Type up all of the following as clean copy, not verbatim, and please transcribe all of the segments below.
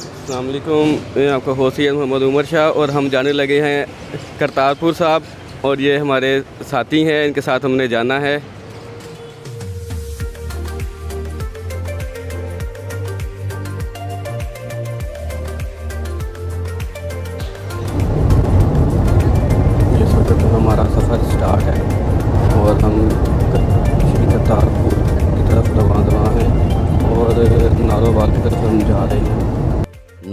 السلام علیکم، میں آپ کا ہوسٹ محمد عمر شاہ اور ہم جانے لگے ہیں کرتارپور صاحب، اور یہ ہمارے ساتھی ہیں، ان کے ساتھ ہم نے جانا ہے۔ اس وقت ہمارا سفر سٹارٹ ہے اور ہم شری کرتارپور کی طرف رواں ہیں اور نارووال کی طرف ہم جا رہے ہیں۔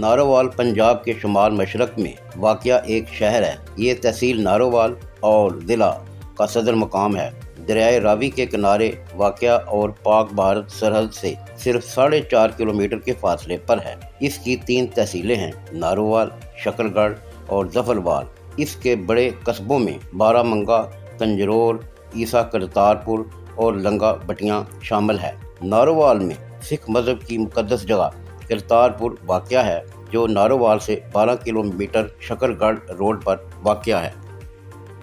نارووال پنجاب کے شمال مشرق میں واقع ایک شہر ہے۔ یہ تحصیل نارووال اور ضلع کا صدر مقام ہے۔ دریائے راوی کے کنارے واقع اور پاک بھارت سرحد سے صرف 4.5 کلومیٹر کے فاصلے پر ہے۔ اس کی 3 تحصیلیں ہیں: نارووال، شکر گڑھ اور ظفروال۔ اس کے بڑے قصبوں میں بارہ منگا، کنجرور، عیسیٰ کرتارپور اور لنگا بٹیاں شامل ہے۔ نارووال میں سکھ مذہب کی مقدس جگہ کرتارپور واقع ہے، جو نارووال سے 12 کلومیٹر شکر گڑھ روڈ پر واقع ہے۔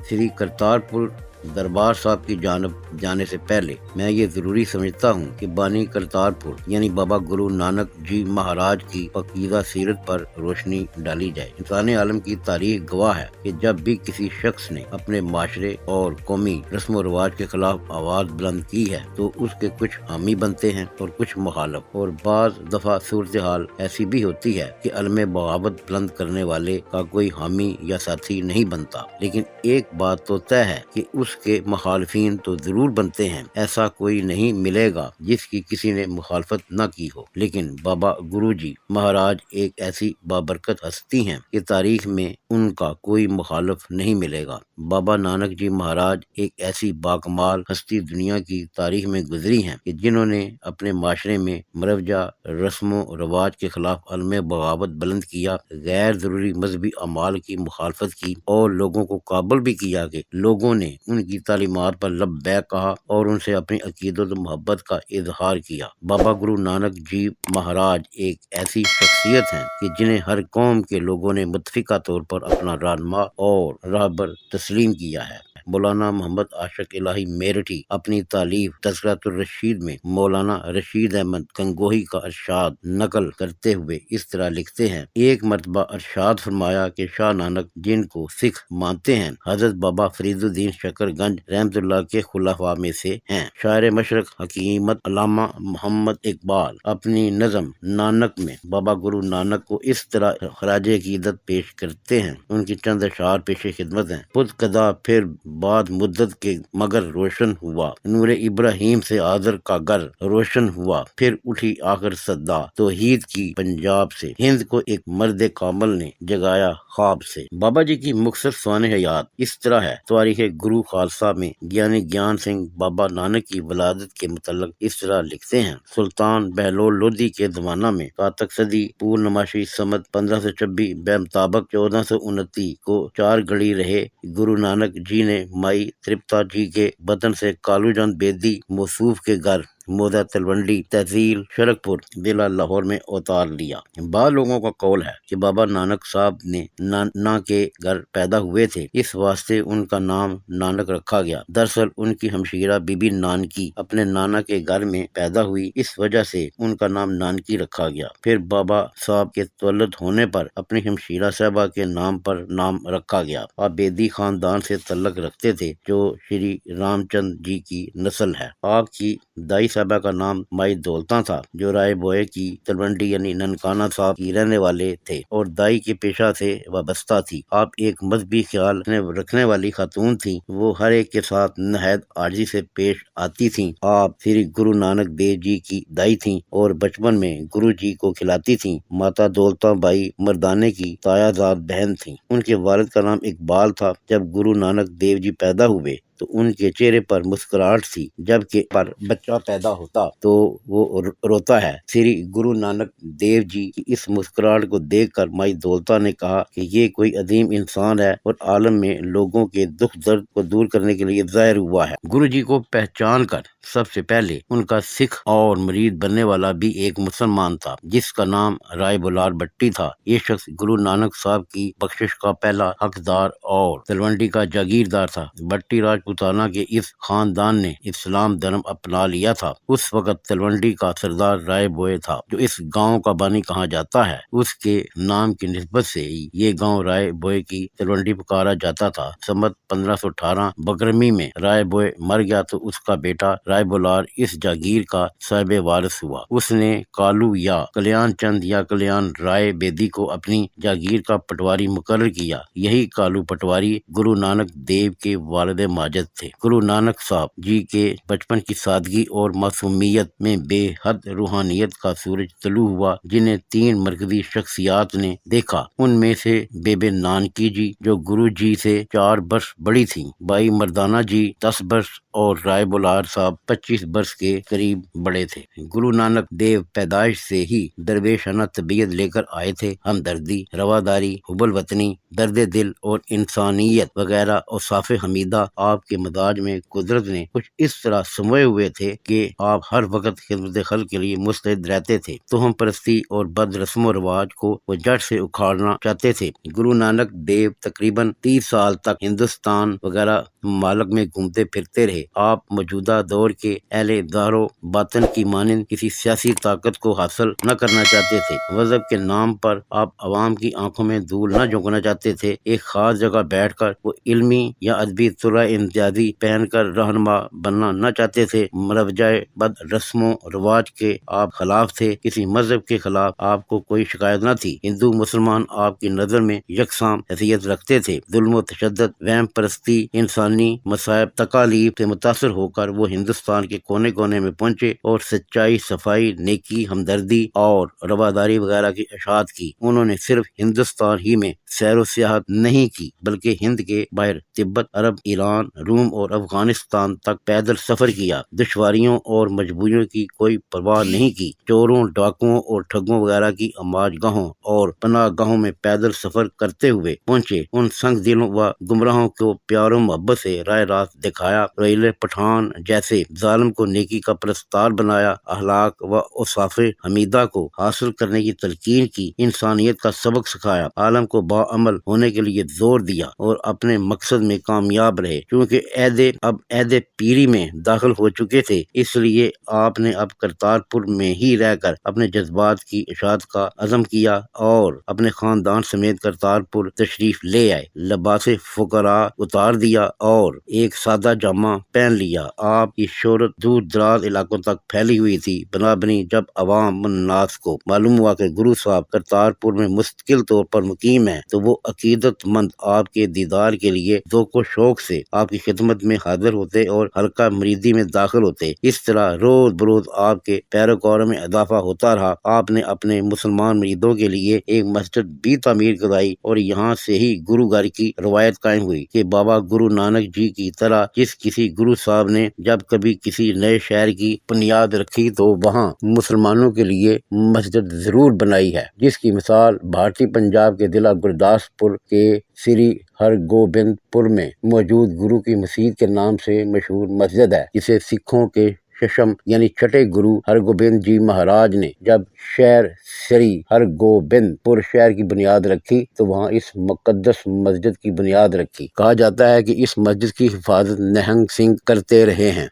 شری کرتارپور دربار صاحب کی جانب جانے سے پہلے میں یہ ضروری سمجھتا ہوں کہ بانی کرتارپور یعنی بابا گرو نانک جی مہاراج کی پاکیزہ سیرت پر روشنی ڈالی جائے۔ انسان عالم کی تاریخ گواہ ہے کہ جب بھی کسی شخص نے اپنے معاشرے اور قومی رسم و رواج کے خلاف آواز بلند کی ہے تو اس کے کچھ حامی بنتے ہیں اور کچھ مخالف، اور بعض دفعہ صورتحال ایسی بھی ہوتی ہے کہ علم بغاوت بلند کرنے والے کا کوئی حامی یا ساتھی نہیں بنتا، لیکن ایک بات تو طے ہے کہ اس کے مخالفین تو ضرور بنتے ہیں۔ ایسا کوئی نہیں ملے گا جس کی کسی نے مخالفت نہ کی ہو، لیکن بابا گرو جی مہاراج ایک ایسی بابرکت ہستی ہیں کہ تاریخ میں ان کا کوئی مخالف نہیں ملے گا۔ بابا نانک جی مہاراج ایک ایسی باکمال ہستی دنیا کی تاریخ میں گزری ہیں کہ جنہوں نے اپنے معاشرے میں مروجہ رسم و رواج کے خلاف علم بغاوت بلند کیا، غیر ضروری مذہبی اعمال کی مخالفت کی اور لوگوں کو قابل بھی کیا کہ لوگوں نے ان کی تعلیمات پر لبیک کہا اور ان سے اپنی عقیدت و محبت کا اظہار کیا۔ بابا گرو نانک جی مہاراج ایک ایسی شخصیت ہیں کہ جنہیں ہر قوم کے لوگوں نے متفقہ طور پر اپنا رہنما اور راہبر تسلیم کیا ہے۔ مولانا محمد عاشق الہی میرٹھی اپنی تالیف تذکرۃ الرشید میں مولانا رشید احمد گنگوہی کا ارشاد نقل کرتے ہوئے اس طرح لکھتے ہیں: ایک مرتبہ ارشاد فرمایا کہ شاہ نانک جن کو سکھ مانتے ہیں حضرت بابا فرید الدین شکر گنج رحمۃ اللہ کے خلفاء میں سے ہیں۔ شاعر مشرق حکیمت علامہ محمد اقبال اپنی نظم نانک میں بابا گرو نانک کو اس طرح خراج عقیدت پیش کرتے ہیں۔ ان کی چند اشعار پیش خدمت ہیں: خود کدا پھر بعد مدت کے مگر روشن ہوا، نور ابراہیم سے آذر کا گر روشن ہوا، پھر اٹھی آخر صدا توحید کی پنجاب سے، ہند کو ایک مرد کامل نے جگایا خواب سے۔ بابا جی کی مختصر سوانح حیات اس طرح ہے۔ تاریخ گرو خالصہ میں گیانی گیان سنگھ بابا نانک کی ولادت کے متعلق اس طرح لکھتے ہیں: سلطان بہلول لودھی کے زمانہ میں کاتک صدی پورنماشی سمت 1526 بے مطابق 1429 کو 4 گھڑی رہے گرو نانک جی نے مائی ترپتا جی کے بطن سے کالو چند بیدی موصوف کے گھر موضع تلونڈی تحصیل شرک پور ضلع لاہور میں اتار لیا۔ بعض لوگوں کا قول ہے کہ بابا نانک صاحب نے نانا کے گھر پیدا ہوئے تھے، اس واسطے ان کا نام نانک رکھا گیا۔ دراصل ان کی ہمشیرہ بی بی نانکی اپنے نانا کے گھر میں پیدا ہوئی، اس وجہ سے ان کا نام نانکی رکھا گیا۔ پھر بابا صاحب کے تولد ہونے پر اپنی ہمشیرہ صاحبہ کے نام پر نام رکھا گیا۔ آپ بیدی خاندان سے تعلق رکھتے تھے جو شری رام چند جی کی نسل ہے۔ آپ کی دائی صاحبہ کا نام مائی دولتاں تھا جو رائے بوئے کی تلونڈی یعنی ننکانہ صاحب کی رہنے والے تھے اور دائی کے پیشہ سے وابستہ تھی۔ آپ ایک مذہبی خیال رکھنے والی خاتون تھیں، وہ ہر ایک کے ساتھ نہایت عاجزی سے پیش آتی تھیں۔ آپ سری گرو نانک دیو جی کی دائی تھیں اور بچپن میں گرو جی کو کھلاتی تھیں۔ ماتا دولتاں بائی مردانے کی تایا زاد بہن تھیں۔ ان کے والد کا نام اقبال تھا۔ جب گرو نانک دیو جی پیدا ہوئے تو ان کے چہرے پر مسکراہٹ تھی، جبکہ پر بچہ پیدا ہوتا تو وہ روتا ہے۔ سری گرو نانک دیو جی کی اس مسکراہٹ کو دیکھ کر مائی دولتا نے کہا کہ یہ کوئی عظیم انسان ہے اور عالم میں لوگوں کے دکھ درد کو دور کرنے کے لیے ظاہر ہوا ہے۔ گرو جی کو پہچان کر سب سے پہلے ان کا سکھ اور مرید بننے والا بھی ایک مسلمان تھا جس کا نام رائے بلار بٹی تھا۔ یہ شخص گرو نانک صاحب کی بخشش کا پہلا حقدار اور تلونڈی کا جاگیردار تھا۔ بٹی راجپوتانہ کے اس خاندان نے اسلام دھرم اپنا لیا تھا۔ اس وقت تلونڈی کا سردار رائے بوئے تھا جو اس گاؤں کا بانی کہا جاتا ہے۔ اس کے نام کی نسبت سے ہی یہ گاؤں رائے بوئے کی تلونڈی پکارا جاتا تھا۔ سمت 1518 بکرمی میں رائے بوئے مر گیا تو اس کا بیٹا رائے بلار اس جاگیر کا صاحب وارث ہوا۔ اس نے کالو یا کلیان چند یا کلیان رائے بیدی کو اپنی جاگیر کا پٹواری مقرر کیا۔ یہی کالو پٹواری گرو نانک دیو کے والد ماجد تھے۔ گرو نانک صاحب جی کے بچپن کی سادگی اور معصومیت میں بے حد روحانیت کا سورج طلوع ہوا جنہیں 3 مرکزی شخصیات نے دیکھا۔ ان میں سے بیبے نانکی جی جو گرو جی سے 4 برس بڑی تھیں، بائی مردانہ جی 10 برس اور رائے بلار صاحب 25 برس کے قریب بڑے تھے۔ گرو نانک دیو پیدائش سے ہی درویشانہ طبیعت لے کر آئے تھے۔ ہمدردی، رواداری، حب الوطنی، درد دل اور انسانیت وغیرہ اوصاف حمیدہ آپ کے مزاج میں قدرت نے کچھ اس طرح سموئے ہوئے تھے کہ آپ ہر وقت خدمت خلق کے لیے مستعد رہتے تھے۔ توہم پرستی اور بد رسم و رواج کو وہ جڑ سے اکھاڑنا چاہتے تھے۔ گرو نانک دیو تقریباً 30 سال تک ہندوستان وغیرہ ممالک میں گھومتے پھرتے رہے۔ آپ موجودہ دور کے اہل ظاہر و باطن کی مانند کسی سیاسی طاقت کو حاصل نہ کرنا چاہتے تھے۔ مذہب کے نام پر آپ عوام کی آنکھوں میں دھول نہ جھونکنا چاہتے تھے۔ ایک خاص جگہ بیٹھ کر وہ علمی یا ادبی طلوع امتیازی پہن کر رہنما بننا نہ چاہتے تھے۔ مروجہ بد رسم و رواج کے آپ خلاف تھے۔ کسی مذہب کے خلاف آپ کو کوئی شکایت نہ تھی۔ ہندو مسلمان آپ کی نظر میں یکساں حیثیت رکھتے تھے۔ ظلم و تشدد، وہم پرستی، انسانی مصائب تکالیف سے متاثر ہو کر وہ ہندوستان کے کونے کونے میں پہنچے اور سچائی، صفائی، نیکی، ہمدردی اور رواداری وغیرہ کی اشاعت کی۔ انہوں نے صرف ہندوستان ہی میں سیر و سیاحت نہیں کی بلکہ ہند کے باہر تبت، عرب، ایران، روم اور افغانستان تک پیدل سفر کیا۔ دشواریوں اور مجبوریوں کی کوئی پرواہ نہیں کی۔ چوروں، ڈاکوؤں اور ٹھگوں وغیرہ کی آماج گاہوں اور پناہ گاہوں میں پیدل سفر کرتے ہوئے پہنچے۔ ان سنگ دلوں و گمراہوں کو پیار و محبت سے راہ راست دکھایا۔ روہیلے پٹھان جیسے ظالم کو نیکی کا پرستار بنایا۔ اخلاق و اوصاف حمیدہ کو حاصل کرنے کی تلقین کی۔ انسانیت کا سبق سکھایا۔ عالم کو باعمل ہونے کے لیے زور دیا اور اپنے مقصد میں کامیاب رہے۔ چونکہ عہد پیری میں داخل ہو چکے تھے، اس لیے آپ نے اب کرتارپور میں ہی رہ کر اپنے جذبات کی اشاعت کا عزم کیا اور اپنے خاندان سمیت کرتارپور تشریف لے آئے۔ لباس فقراء اتار دیا اور ایک سادہ جامہ پہن لیا۔ آپ کی شہرت دور دراز علاقوں تک پھیلی ہوئی تھی۔ بنابراین جب عوام الناس کو معلوم ہوا کہ گرو صاحب کرتارپور میں مستقل طور پر مقیم ہیں تو وہ عقیدت مند آپ کے دیدار کے لیے ذوق و شوق سے آپ کی خدمت میں حاضر ہوتے اور حلقہ مریدی میں داخل ہوتے۔ اس طرح روز بروز آپ کے پیروکاروں میں اضافہ ہوتا رہا۔ آپ نے اپنے مسلمان مریدوں کے لیے ایک مسجد بھی تعمیر کرائی اور یہاں سے ہی گرو گھر کی روایت قائم ہوئی کہ بابا گرو نانک جی کی طرح جس کسی گرو صاحب نے جب کبھی کسی نئے شہر کی بنیاد رکھی تو وہاں مسلمانوں کے لیے مسجد ضرور بنائی ہے، جس کی مثال بھارتی پنجاب کے ضلع گرداسپور کے سری ہر گوبند پور میں موجود گرو کی مسجد کے نام سے مشہور مسجد ہے، جسے سکھوں کے ششم یعنی چھٹے گرو ہرگوبند جی مہاراج نے جب شہر سری ہر گوبند پور شہر کی بنیاد رکھی تو وہاں اس مقدس مسجد کی بنیاد رکھی۔ کہا جاتا ہے کہ اس مسجد کی حفاظت نہنگ سنگھ کرتے رہے ہیں۔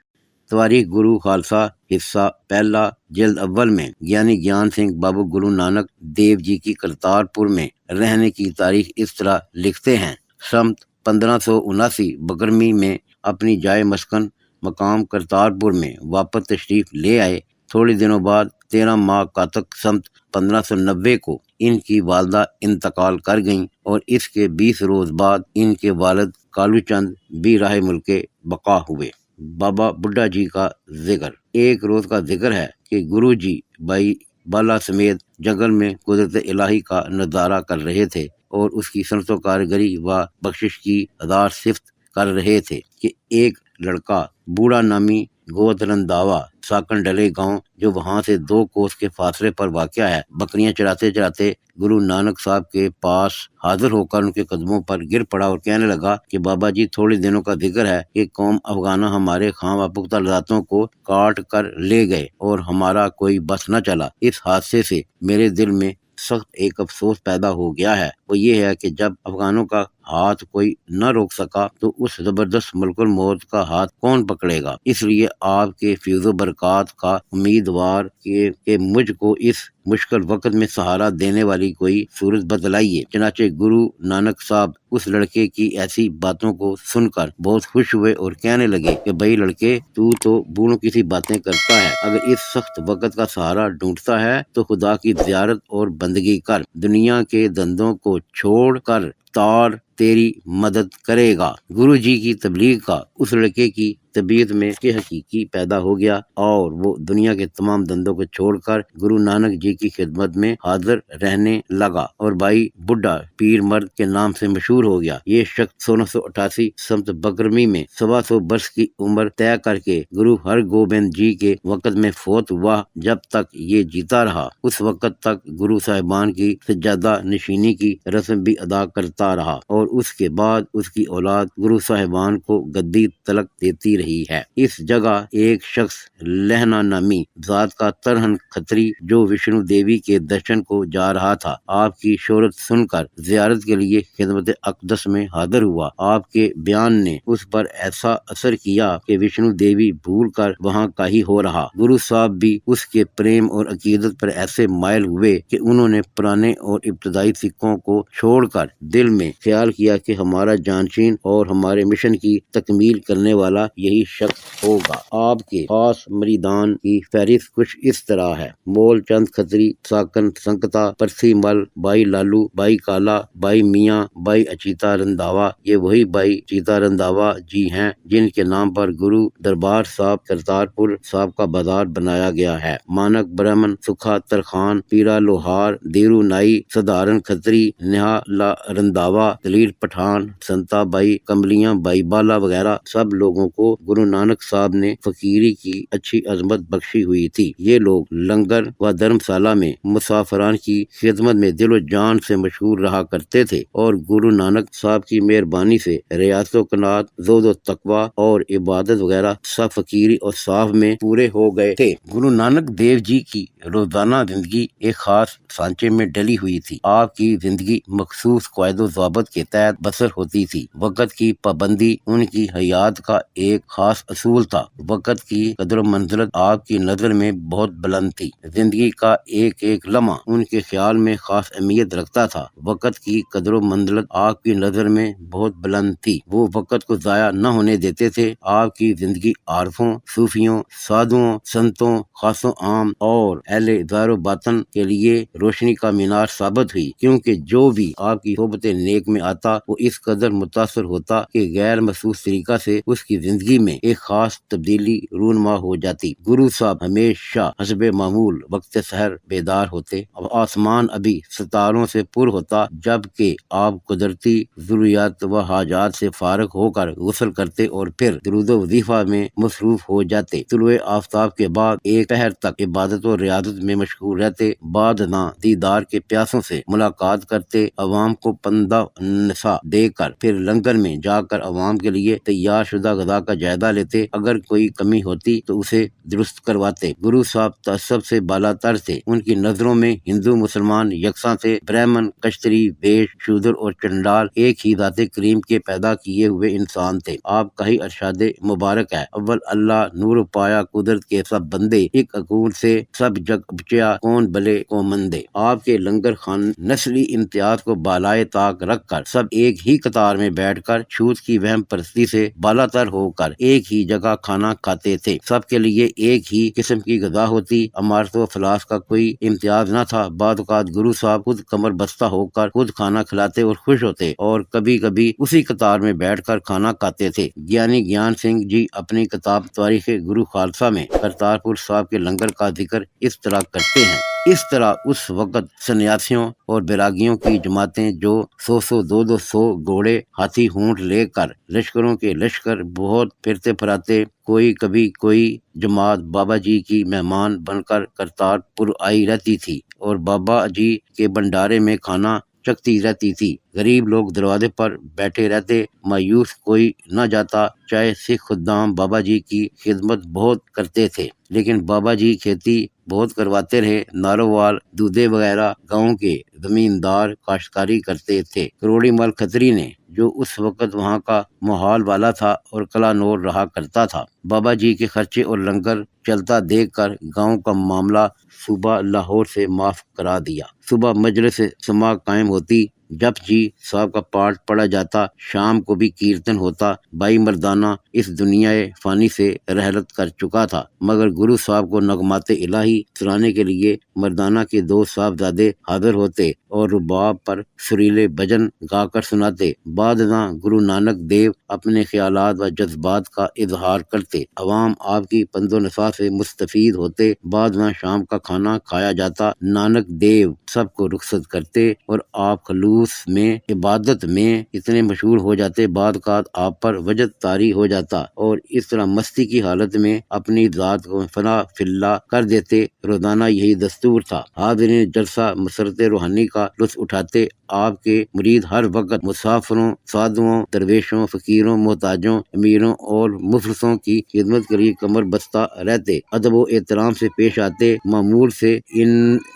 تواریخ گرو خالصہ حصہ پہلا جلد اول میں گیانی گیان سنگھ بابو گرو نانک دیو جی کی کرتارپور میں رہنے کی تاریخ اس طرح لکھتے ہیں۔ سمت 1579 بکرمی میں اپنی جائے مسکن مقام کرتارپور میں واپس تشریف لے آئے۔ تھوڑے دنوں بعد 13 ماہ کاتک سمت 1590 کو ان کی والدہ انتقال کر گئیں اور اس کے 20 روز بعد ان کے والد کالو چند بھی راہ ملک بقا ہوئے۔ بابا بڈھا جی کا ذکر۔ ایک روز کا ذکر ہے کہ گرو جی بھائی بالا سمیت جنگل میں قدرت الہی کا نظارہ کر رہے تھے اور اس کی صنعت و کارگری و بخشش کی ہزار صفت کر رہے تھے کہ ایک لڑکا بوڑھا نامی گود رنداوا ساکن ڈلے گاؤں جو وہاں سے 2 کوس کے فاصلے پر واقع ہے، بکریاں چراتے چراتے گرو نانک صاحب کے پاس حاضر ہو کر ان کے قدموں پر گر پڑا اور کہنے لگا کہ بابا جی، تھوڑے دنوں کا ذکر ہے کہ قوم افغانہ ہمارے خواہ پختہ لذاتوں کو کاٹ کر لے گئے اور ہمارا کوئی بس نہ چلا۔ اس حادثے سے میرے دل میں سخت ایک افسوس پیدا ہو گیا ہے، وہ یہ ہے کہ جب افغانوں کا ہاتھ کوئی نہ روک سکا تو اس زبردست ملک الموت کا ہاتھ کون پکڑے گا؟ اس لیے آپ کے فیض و برکات کا امیدوار کہ مجھ کو اس مشکل وقت میں سہارا دینے والی کوئی صورت بتلائیے۔ چنانچہ گرو نانک صاحب اس لڑکے کی ایسی باتوں کو سن کر بہت خوش ہوئے اور کہنے لگے کہ بھائی لڑکے، تو بوڑھوں کی سی باتیں کرتا ہے، اگر اس سخت وقت کا سہارا ڈھونڈتا ہے تو خدا کی زیارت اور بندگی کر، دنیا کے دندوں کو چھوڑ کر تار تیری مدد کرے گا۔ گرو جی کی تبلیغ کا اس لڑکے کی طبیعت میں کہ حقیقی پیدا ہو گیا اور وہ دنیا کے تمام دندوں کو چھوڑ کر گرو نانک جی کی خدمت میں حاضر رہنے لگا اور بھائی بڈھا پیر مرد کے نام سے مشہور ہو گیا۔ یہ شخص 1688 سمت بکرمی میں 125 برس کی عمر طے کر کے گرو ہر گوبند جی کے وقت میں فوت ہوا۔ جب تک یہ جیتا رہا اس وقت تک گرو صاحبان کی سجادہ نشینی کی رسم بھی ادا کرتا رہا اور اس کے بعد اس کی اولاد گرو صاحبان کو گدی تلک دیتی رہی ہے۔ اس جگہ ایک شخص لہنا نامی ذات کا ترہن کھتری جو وشنو دیوی کے درشن کو جا رہا تھا، آپ کی شہرت سن کر زیارت کے لیے خدمت اقدس میں حاضر ہوا۔ آپ کے بیان نے اس پر ایسا اثر کیا کہ وشنو دیوی بھول کر وہاں کا ہی ہو رہا۔ گرو صاحب بھی اس کے پریم اور عقیدت پر ایسے مائل ہوئے کہ انہوں نے پرانے اور ابتدائی سکوں کو چھوڑ کر دل میں خیال کیا کہ ہمارا جانشین اور ہمارے مشن کی تکمیل کرنے والا یہی شخص ہوگا۔ آپ کے خاص مریدان کی فہرست کچھ اس طرح ہے: مول چند کھتری، ساکن سنکتا، پرسی مل، بائی لالو، بائی کالا، بائی میاں، بائی اچیتا رنداوا۔ یہ وہی بائی چیتا رنداوا جی ہیں جن کے نام پر گرو دربار صاحب کرتارپور صاحب کا بازار بنایا گیا ہے۔ مانک برہمن، سکھا ترخان، پیرا لوہار، دیرو نائی، سدھارن کھتری، نہا لا رنداوا، دلیر پٹھان، سنتا بائی، کملیاں بائی بالا وغیرہ سب لوگوں کو گرو نانک صاحب نے فقیری کی اچھی عظمت بخشی ہوئی تھی۔ یہ لوگ لنگر و دھرمشالہ میں مسافران کی خدمت میں دل و جان سے مشغول رہا کرتے تھے اور گرو نانک صاحب کی مہربانی سے ریاضت و قناعت، زہد و تقویٰ اور عبادت وغیرہ سب فقیری اور صاف میں پورے ہو گئے تھے۔ گرو نانک دیو جی کی روزانہ زندگی ایک خاص سانچے میں ڈلی ہوئی تھی۔ آپ کی زندگی مخصوص قواعد و ضوابط کے تحت بسر ہوتی تھی۔ وقت کی پابندی ان کی حیات کا ایک خاص اصول تھا۔ وقت کی قدر و منزلت آپ کی نظر میں بہت بلند تھی۔ زندگی کا ایک ایک لمحہ ان کے خیال میں خاص اہمیت رکھتا تھا۔ وقت کی قدر و منزلت آپ کی نظر میں بہت بلند تھی۔ وہ وقت کو ضائع نہ ہونے دیتے تھے۔ آپ کی زندگی عارفوں، صوفیوں، سادھوؤں، سنتوں، خاص و عام اور اہل ظاہر و باطن کے لیے روشنی کا مینار ثابت ہوئی، کیونکہ جو بھی آپ کی صحبت نیک میں آتا وہ اس قدر متاثر ہوتا کہ غیر محسوس طریقہ سے اس کی زندگی میں ایک خاص تبدیلی رونما ہو جاتی۔ گرو صاحب ہمیشہ حسب معمول وقت سحر بیدار ہوتے۔ اب آسمان ابھی ستاروں سے پر ہوتا جبکہ آپ قدرتی ضروریات و حاجات سے فارغ ہو کر غسل کرتے اور پھر درود و وظیفہ میں مصروف ہو جاتے۔ طلوع آفتاب کے بعد ایک پہر تک عبادت و ریاضت میں مشغول رہتے۔ بعد ازاں دیدار کے پیاسوں سے ملاقات کرتے، عوام کو پندہ نسا دے کر پھر لنگر میں جا کر عوام کے لیے تیار شدہ غذا کا جائزہ لیتے، اگر کوئی کمی ہوتی تو اسے درست کرواتے۔ گرو صاحب تعصب سے بالا تر تھے۔ ان کی نظروں میں ہندو مسلمان یکساں تھے۔ برہمن، کشتری، ویش، شودر اور چنڈال ایک ہی ذات کریم کے پیدا کیے ہوئے انسان تھے۔ آپ کا ہی ارشاد مبارک ہے: اول اللہ نور پایا قدرت کے سب بندے، ایک اکون سے سب جگ اپجیا کون بلے کو مندے۔ آپ کے لنگر خان نسلی امتیاز کو بالائے طاق رکھ کر سب ایک ہی قطار میں بیٹھ کر چھوت کی وہم پرستی سے بالا تر ہو کر ایک ہی جگہ کھانا کھاتے تھے۔ سب کے لیے ایک ہی قسم کی غذا ہوتی۔ عمارت و فلاس کا کوئی امتیاز نہ تھا۔ بعض اوقات گرو صاحب خود کمر بستہ ہو کر خود کھانا کھلاتے اور خوش ہوتے اور کبھی کبھی اسی قطار میں بیٹھ کر کھانا کھاتے تھے۔ گیانی گیان سنگھ جی اپنی کتاب تاریخ گرو خالصہ میں کرتارپور صاحب کے لنگر کا ذکر اس طرح کرتے ہیں: اس طرح اس وقت سنیاسیوں اور بیراگیوں کی جماعتیں جو 100 200 گھوڑے ہاتھی اونٹ لے کر لشکروں کے لشکر بہت پھرتے پھراتے کوئی کبھی کوئی جماعت بابا جی کی مہمان بن کر کرتارپور آئی رہتی تھی اور بابا جی کے بھنڈارے میں کھانا چکتی رہتی تھی۔ غریب لوگ دروازے پر بیٹھے رہتے، مایوس کوئی نہ جاتا۔ چاہے سکھ خدام بابا جی کی خدمت بہت کرتے تھے، لیکن بابا جی کھیتی بہت کرواتے رہے۔ نارووال دودھے وغیرہ گاؤں کے زمیندار کاشتکاری کرتے تھے۔ کروڑی مل کھتری نے جو اس وقت وہاں کا ماحول والا تھا اور کلا نور رہا کرتا تھا، بابا جی کے خرچے اور لنگر چلتا دیکھ کر گاؤں کا معاملہ صوبہ لاہور سے معاف کرا دیا۔ صبح مجلس سما قائم ہوتی، جپ جی صاحب کا پاٹ پڑھا جاتا، شام کو بھی کیرتن ہوتا۔ بھائی مردانہ اس دنیا فانی سے رحلت کر چکا تھا، مگر گرو صاحب کو نغمات الہی سنانے کے لیے مردانہ کے 2 صاحبزادے حاضر ہوتے اور رباب پر سریلے بھجن گا کر سناتے۔ بعد ازاں گرو نانک دیو اپنے خیالات و جذبات کا اظہار کرتے، عوام آپ کی پند و نصیحت سے مستفید ہوتے۔ بعد ازاں شام کا کھانا کھایا جاتا۔ نانک دیو سب کو رخصت کرتے اور آپ خلوص میں عبادت میں اتنے مشہور ہو جاتے، بعد اوقات آپ پر وجد طاری ہو جاتا اور اس طرح مستی کی حالت میں اپنی ذات کو فنا فلا کر دیتے۔ روزانہ یہی دستور تھا۔ حاضرین جلسہ مسرت روحانی کا لطف اٹھاتے۔ آپ کے مرید ہر وقت مسافروں، سادھوؤں، درویشوں، فقیروں، محتاجوں، امیروں اور مفلسوں کی خدمت کے لیے کمر بستہ رہتے، ادب و احترام سے پیش آتے،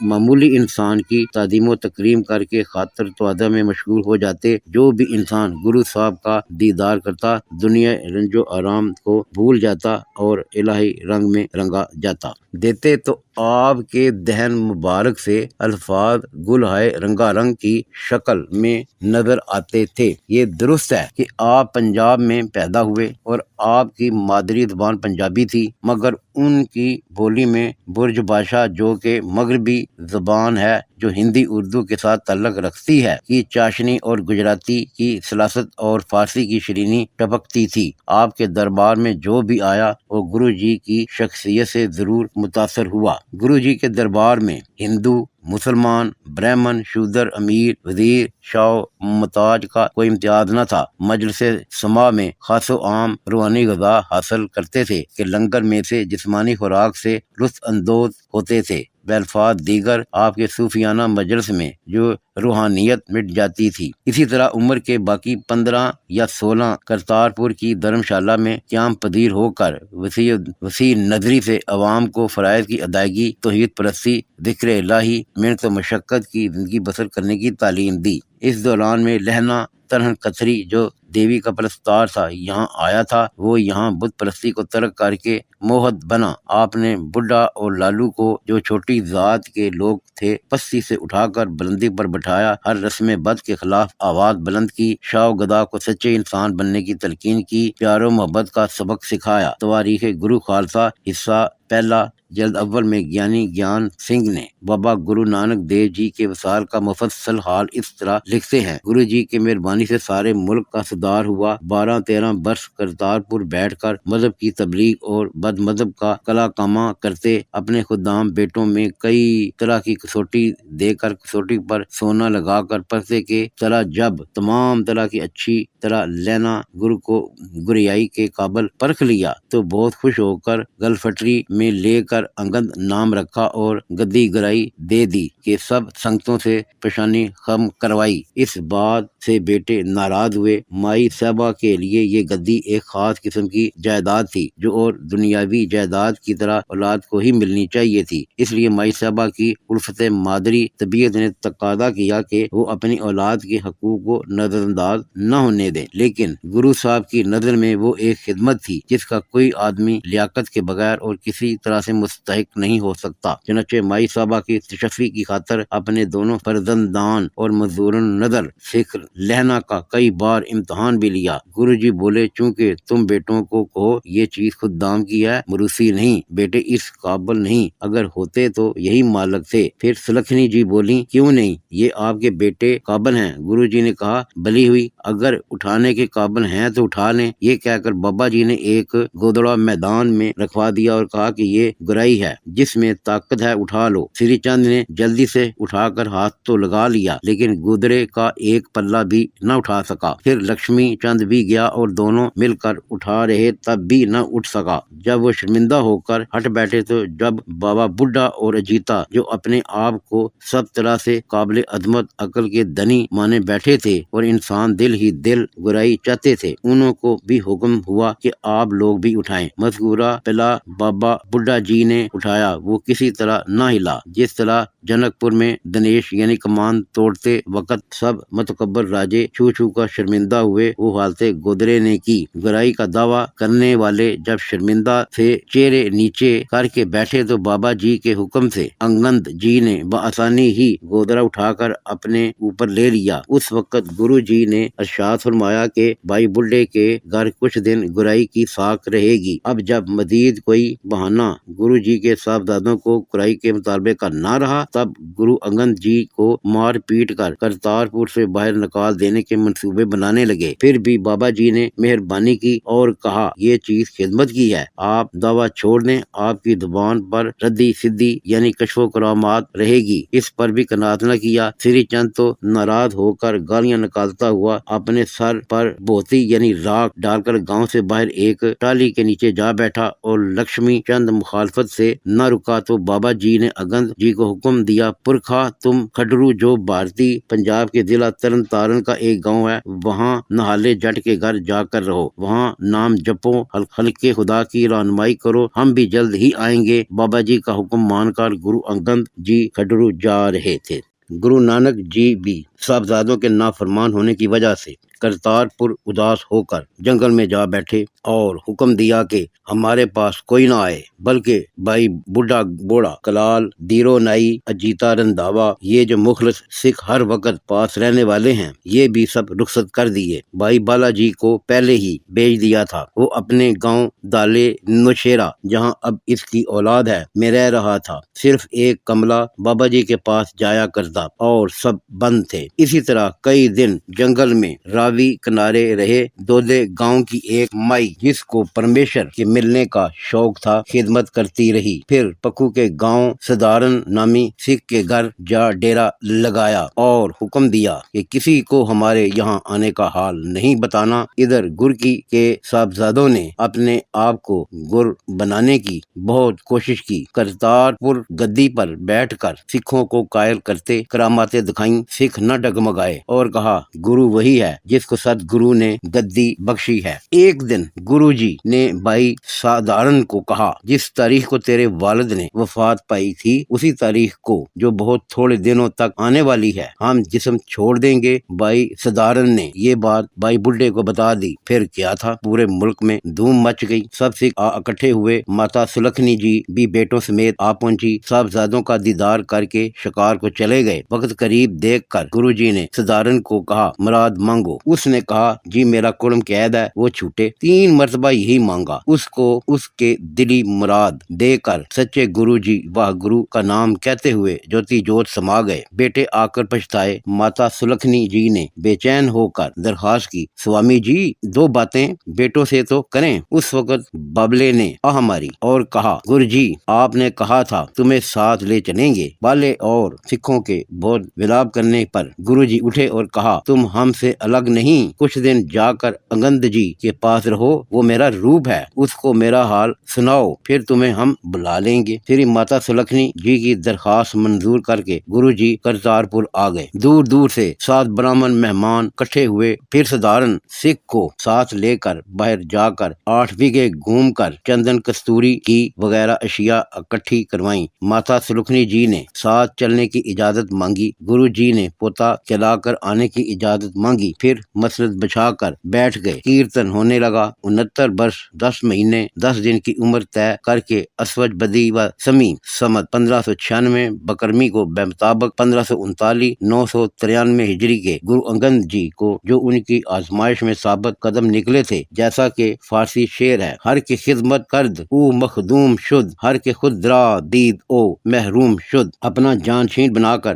معمولی انسان کی تعظیم و تکریم کر کے خاطر تواضع میں مشغول ہو جاتے۔ جو بھی انسان گرو صاحب کا دیدار کرتا، دنیا رنج و آرام کو بھول جاتا اور الہی رنگ میں رنگا جاتا۔ دیتے تو آپ کے دہن مبارک سے الفاظ گل ہائے رنگا رنگ کی شکل میں نظر آتے تھے۔ یہ درست ہے کہ آپ پنجاب میں پیدا ہوئے اور آپ کی مادری زبان پنجابی تھی، مگر ان کی بولی میں برج بھاشا جو کہ مغربی زبان ہے، جو ہندی اردو کے ساتھ تعلق رکھتی ہے، کی چاشنی اور گجراتی کی سلاست اور فارسی کی شیرینی ٹپکتی تھی۔ آپ کے دربار میں جو بھی آیا وہ گرو جی کی شخصیت سے ضرور متاثر ہوا۔ گرو جی کے دربار میں ہندو، مسلمان، برہمن، شودر، امیر، وزیر، شاہ محتاج کا کوئی امتیاز نہ تھا۔ مجلس سما میں خاص و عام روحانی غذا حاصل کرتے تھے کہ لنگر میں سے جسمانی خوراک سے لطف اندوز ہوتے تھے، بالفاظ دیگر آپ کے صوفیانہ مجلس میں جو روحانیت مٹ جاتی تھی۔ اسی طرح عمر کے باقی 15 یا 16 کرتارپور کی دھرم شالہ میں قیام پذیر ہو کر وسیع نظری سے عوام کو فرائض کی ادائیگی، توحید پرستی، ذکر الہی، محنت و مشقت کی زندگی بسر کرنے کی تعلیم دی۔ اس دوران میں لہنا ترہن کتری جو دیوی کا پرستار تھا یہاں آیا تھا، وہ یہاں بت پرستی کو ترک کر کے موحد بنا۔ آپ نے بڈھا اور لالو کو جو چھوٹی ذات کے لوگ تھے پستی سے اٹھا کر بلندی پر بٹھایا، ہر رسم بد کے خلاف آواز بلند کی، شاہ و گدا کو سچے انسان بننے کی تلقین کی، پیار و محبت کا سبق سکھایا۔ تواریخ گرو خالصہ حصہ پہلا جلد اول میں گیانی گیان سنگھ نے بابا گرو نانک دیو جی کے وصال کا مفصل حال اس طرح لکھتے ہیں: گرو جی کی مہربانی سے سارے ملک کا سدھار ہوا۔ 12-13 برس کرتارپور بیٹھ کر مذہب کی تبلیغ اور بد مذہب کا کلا کاماں کرتے، اپنے خدام بیٹوں میں کئی طرح کی کسوٹی دے کر کسوٹی پر سونا لگا کر پرتے کے طرح جب تمام طرح کی اچھی طرح لینا گرو کو گریائی کے قابل پرکھ لیا تو بہت خوش ہو کر گلفٹری میں لے کر انگد نام رکھا اور گدی گرائی دے دی کہ سب سنگتوں سے پیشانی خم کروائی۔ اس بات سے بیٹے ناراض ہوئے۔ مائی صاحبہ کے لیے یہ گدی ایک خاص قسم کی جائیداد تھی جو اور دنیاوی جائیداد کی طرح اولاد کو ہی ملنی چاہیے تھی، اس لیے مائی صاحبہ کی الفت مادری طبیعت نے تقاضا کیا کہ وہ اپنی اولاد کے حقوق کو نظر انداز نہ ہونے دیں، لیکن گرو صاحب کی نظر میں وہ ایک خدمت تھی جس کا کوئی آدمی لیاقت کے بغیر اور کسی طرح سے مستحق نہیں ہو سکتا۔ چنانچہ مائی صاحبہ کی تشفی کی خاطر اپنے دونوں فرزندان اور مزدوران نظر سکھ لہنا کا کئی بار امتحان بھی لیا۔ گرو جی بولے، چونکہ تم بیٹوں کو کہو یہ چیز خدام کی ہے، مروسی نہیں، بیٹے اس قابل نہیں، اگر ہوتے تو یہی مالک تھے۔ پھر سلکھنی جی بولی، کیوں نہیں، یہ آپ کے بیٹے قابل ہیں۔ گرو جی نے کہا، بھلی ہوئی، اگر اٹھانے کے قابل ہیں تو اٹھا لیں۔ یہ کہہ کر بابا جی نے ایک گودڑا میدان میں رکھوا دیا اور کہا کہ یہ گرائی ہے، جس میں طاقت ہے اٹھا لو۔ سری چند نے جلدی سے اٹھا کر ہاتھ تو لگا لیا، لیکن گودرے کا ایک پلہ بھی نہ اٹھا سکا۔ پھر لکشمی چند بھی گیا اور دونوں مل کر اٹھا رہے تب بھی نہ اٹھ سکا۔ جب وہ شرمندہ ہو کر ہٹ بیٹھے تو جب بابا بڈھا اور اجیتا، جو اپنے آپ کو سب طرح سے قابل عظمت عقل کے دھنی مانے بیٹھے تھے اور انسان دل ہی دل گرائی چاہتے تھے، انہوں کو بھی حکم ہوا کہ آپ لوگ بھی اٹھائیں۔ مذکورہ پلا بابا بڈھا جی نے اٹھایا، وہ کسی طرح نہ ہلا۔ جس طرح جنک پور میں دنیش یعنی کمان توڑتے وقت سب متکبر راجے چھو چھو کر شرمندہ ہوئے، وہ حالت گودرے نے کی۔ گرائی کا دعویٰ کرنے والے جب شرمندہ سے چہرے نیچے کر کے بیٹھے تو بابا جی کے حکم سے انگند جی نے بآسانی ہی گودرا اٹھا کر اپنے اوپر لے لیا۔ اس وقت گرو جی نے ارشاد فرمایا کہ بھائی بڈھے کے گھر کچھ دن گرائی کی ساکھ رہے گی۔ اب جب مزید کوئی بہانہ گرو جی کے صاحبزادوں کو گرائی کے مطالبے کا نہ رہا، تب گرو انگد جی کو مار پیٹ کر کرتارپور سے باہر نکال دینے کے منصوبے بنانے لگے۔ پھر بھی بابا جی نے مہربانی کی اور کہا یہ چیز خدمت کی ہے، آپ دعویٰ چھوڑ دیں، آپ کی زبان پر ردی سدھی یعنی کشف و کرامات رہے گی۔ اس پر بھی قناعت نہ کیا۔ سری چند تو ناراض ہو کر گالیاں نکالتا ہوا اپنے سر پر بہتی یعنی راکھ ڈال کر گاؤں سے باہر ایک ٹالی کے نیچے جا بیٹھا اور لکشمی چند مخالفت سے نہ رکا تو بابا جی نے انگد جی کو حکم دیا، پرکھا تم کھڈرو جو بھارتی پنجاب کے ضلع ترن تارن کا ایک گاؤں ہے، وہاں نہالے جٹ کے گھر جا کر رہو، وہاں نام جپو، خلق خدا کی رہنمائی کرو، ہم بھی جلد ہی آئیں گے۔ بابا جی کا حکم مان کر گرو انگد جی کھڈرو جا رہے تھے۔ گرو نانک جی بھی صاحبزادوں کے نافرمان ہونے کی وجہ سے کرتارپور اداس ہو کر جنگل میں جا بیٹھے اور حکم دیا کہ ہمارے پاس کوئی نہ آئے، بلکہ بھائی بڈھا بوڑھا کلال دیرو نائی اجیتا رنداوا یہ جو مخلص سکھ ہر وقت پاس رہنے والے ہیں یہ بھی سب رخصت کر دیے۔ بھائی بالا جی کو پہلے ہی بھیج دیا تھا، وہ اپنے گاؤں دالے نوشیرا جہاں اب اس کی اولاد ہے میں رہ رہا تھا، صرف ایک کملا بابا جی کے پاس جایا کرتا اور سب بند تھے۔ اسی طرح کئی دن جنگل میں راوی کنارے رہے۔ دودے گاؤں کی ایک مائی جس کو پرمیشر کے ملنے کا شوق تھا خدمت کرتی رہی۔ پھر پکو کے گاؤں سدھارن نامی سکھ کے گھر جا ڈیرا لگایا اور حکم دیا کہ کسی کو ہمارے یہاں آنے کا حال نہیں بتانا۔ ادھر گرکی کے صاحبزادوں نے اپنے آپ کو گر بنانے کی بہت کوشش کی، کرتارپور گدی پر بیٹھ کر سکھوں کو قائل کرتے کراماتیں دکھائیں، سکھ نہ ڈگمگائے اور کہا گرو وہی ہے جس کو ست گرو نے گدی بخشی ہے۔ ایک دن گرو جی نے بھائی سادھارن کو کہا جس تاریخ کو تیرے والد نے وفات پائی تھی اسی تاریخ کو جو بہت تھوڑے دنوں تک آنے والی ہے ہم جسم چھوڑ دیں گے۔ بھائی سادھارن نے یہ بات بھائی بڈھے کو بتا دی۔ پھر کیا تھا، پورے ملک میں دھوم مچ گئی، سب سکھ اکٹھے ہوئے، ماتا سلکھنی جی بھی بیٹوں سمیت آ پہنچی، صاحبزادوں کا دیدار کر کے شکار کو چلے گئے۔ وقت قریب دیکھ کر گرو جی نے سادھارن کو کہا مراد مانگو۔ اس نے کہا جی میرا کڑم قید ہے وہ چھوٹے، 3 مرتبہ یہی مانگا، اس کو اس کے دلی مراد دے کر سچے گرو جی واہ گرو کا نام کہتے ہوئے جوتی جوت سما گئے۔ بیٹے آ کر پچھتائے۔ ماتا سلکھنی جی نے بے چین ہو کر درخواست کی سوامی جی 2 باتیں بیٹوں سے تو کریں۔ اس وقت بابلے نے آہ ماری اور کہا گرو جی آپ نے کہا تھا تمہیں ساتھ لے چلیں گے۔ بالے اور سکھوں کے بہت ولاب کرنے پر گرو جی اٹھے اور کہا تم ہم سے الگ نہیں، کچھ دن جا کر انگد جی کے پاس رہو، وہ میرا روپ ہے، اس کو میرا حال سناؤ، پھر تمہیں ہم بلا لیں گے۔ پھر ماتا سلکھنی جی کی درخواست منظور کر کے گرو جی کرتارپور آ گئے۔ دور دور سے 7 برہمن مہمان کٹھے ہوئے۔ پھر سادھارن سکھ کو ساتھ لے کر باہر جا کر 8 بیگھے گھوم کر چندن کستوری کی وغیرہ اشیاء اکٹھی کروائیں۔ ماتا سلکھنی جی نے ساتھ چلنے کی اجازت مانگی، گرو جی نے پوتا کھلا کر آنے کی اجازت مانگی، پھر مسلط بچھا کر بیٹھ گئے۔ کیرتن ہونے لگا۔ 69 برس 10 مہینے 10 دن کی عمر طے کر کے اسوج بدی و سمی سمت 1596 بکرمی کو بمطابق 1539 993 ہجری کے گرو انگد جی کو جو ان کی آزمائش میں ثابت قدم نکلے تھے، جیسا کہ فارسی شعر ہے، ہر کی خدمت کرد او مخدوم شد، ہر کے خود درا دید او محروم شد، اپنا جان چھین بنا کر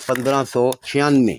1596